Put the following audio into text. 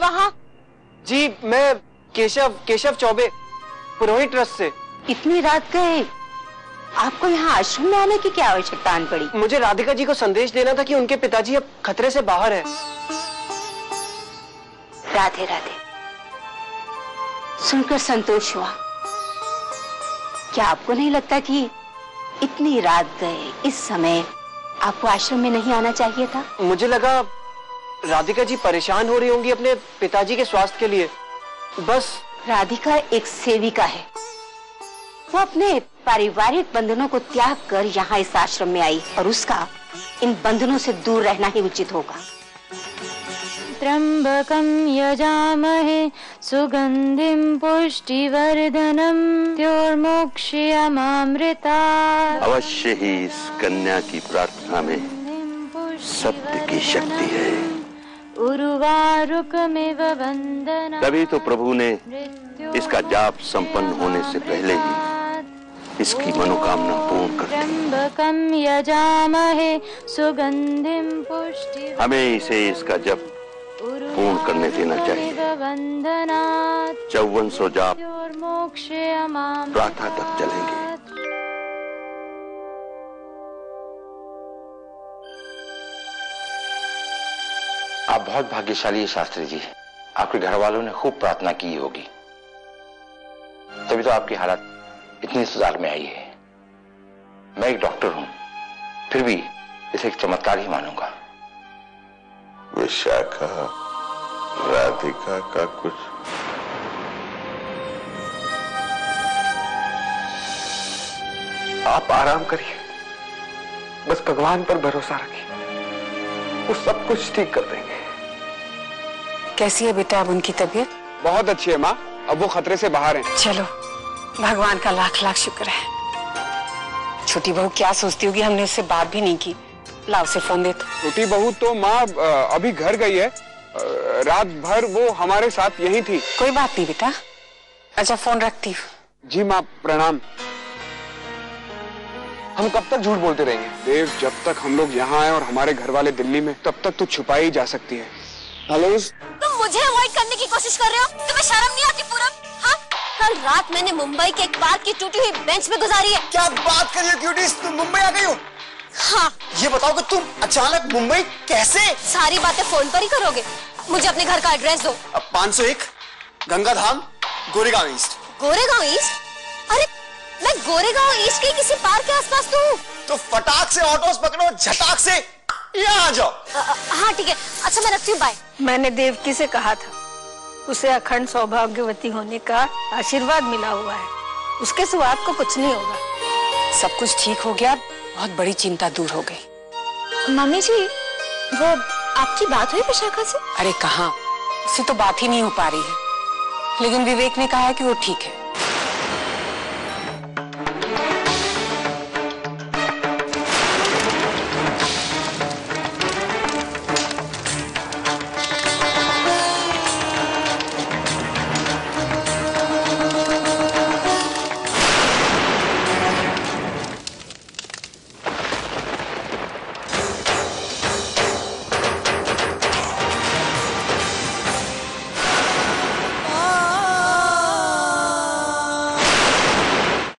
वहाँ? जी मैं केशव चौबे, पुरोहित ट्रस्ट से। इतनी रात गए, आपको यहाँ आश्रम में आने की क्या आवश्यकता आन पड़ी? मुझे राधिका जी को संदेश देना था कि उनके पिताजी अब खतरे से बाहर हैं। राधे राधे, सुनकर संतोष हुआ। क्या आपको नहीं लगता कि इतनी रात गए, इस समय आपको आश्रम में नहीं आना चाहिए था? मुझे लगा राधिका जी परेशान हो रही होंगी अपने पिताजी के स्वास्थ्य के लिए, बस। राधिका एक सेविका है, वो अपने पारिवारिक बंधनों को त्याग कर यहाँ इस आश्रम में आई और उसका इन बंधनों से दूर रहना ही उचित होगा। त्र्यंबकं यजामहे सुगंधिं पुष्टिवर्धनम् मृत्योर्मुक्षीयमामृतात्। अवश्य ही इस कन्या की प्रार्थना में सत्य की शक्ति है। उर्वारुकमिव वंदना। तभी तो प्रभु ने इसका जाप संपन्न होने से पहले ही इसकी मनोकामना पूर्ण कर दी। त्र्यंबकं यजामहे सुगंधिं पुष्टिवर्धनम्। हमें इसे इसका जप पूर्ण करने देना चाहिए। 5400 जाप प्रातः तक चलेंगे। आप बहुत भाग्यशाली है शास्त्री जी, आपके घर वालों ने खूब प्रार्थना की होगी, तभी तो आपकी हालत इतनी सुधार में आई है। मैं एक डॉक्टर हूं, फिर भी इसे एक चमत्कार ही मानूंगा। विशाखा, राधिका का कुछ आप आराम करिए, बस भगवान पर भरोसा रखिए, वो सब कुछ ठीक कर देंगे। कैसी है बेटा अब उनकी तबीयत? बहुत अच्छी है माँ, अब वो खतरे से बाहर हैं। चलो, भगवान का लाख लाख शुक्र है। छोटी बहू क्या सोचती होगी, हमने उससे बात भी नहीं की। लाओ उसे फोन दे दो। छोटी बहू तो माँ अभी घर गई है, रात भर वो हमारे साथ यही थी। कोई बात नहीं बेटा, अच्छा फोन रखती हूँ। जी माँ प्रणाम। हम कब तक झूठ बोलते रहेंगे देव? जब तक हम लोग यहाँ आए और हमारे घर वाले दिल्ली में, तब तक तो छुपाई जा सकती है। हेलो, तुम मुझे अवॉइड करने की कोशिश कर रहे हो? तुम्हें शर्म नहीं आती पूरब? हाँ, कल रात मैंने मुंबई के एक पार्क की टूटी हुई बेंच पे गुजारी है। क्या बात कर रही हो क्यूटीज, तुम मुंबई आ गई हो? हाँ। ये बताओ कि तुम अचानक मुंबई कैसे? सारी बातें फोन पर ही करोगे? मुझे अपने घर का एड्रेस दो। 501 गंगाधाम, गोरेगांव ईस्ट। गोरेगांव ईस्ट? अरे मैं गोरेगांव ईस्ट के किसी पार्क के आसपास तो हूँ। तो फटाक से ऑटोस पकड़ो, झटाक से यहाँ आ जाओ। हाँ ठीक है, अच्छा मैं रखती हूँ, बाय। मैंने देवकी से कहा था, उसे अखंड सौभाग्यवती होने का आशीर्वाद मिला हुआ है, उसके सिवा आपको कुछ नहीं होगा। सब कुछ ठीक हो गया, बहुत बड़ी चिंता दूर हो गई। मम्मी जी, वो आपकी बात हुई विशाखा से? अरे कहाँ, उससे तो बात ही नहीं हो पा रही है, लेकिन विवेक ने कहा है कि वो ठीक है।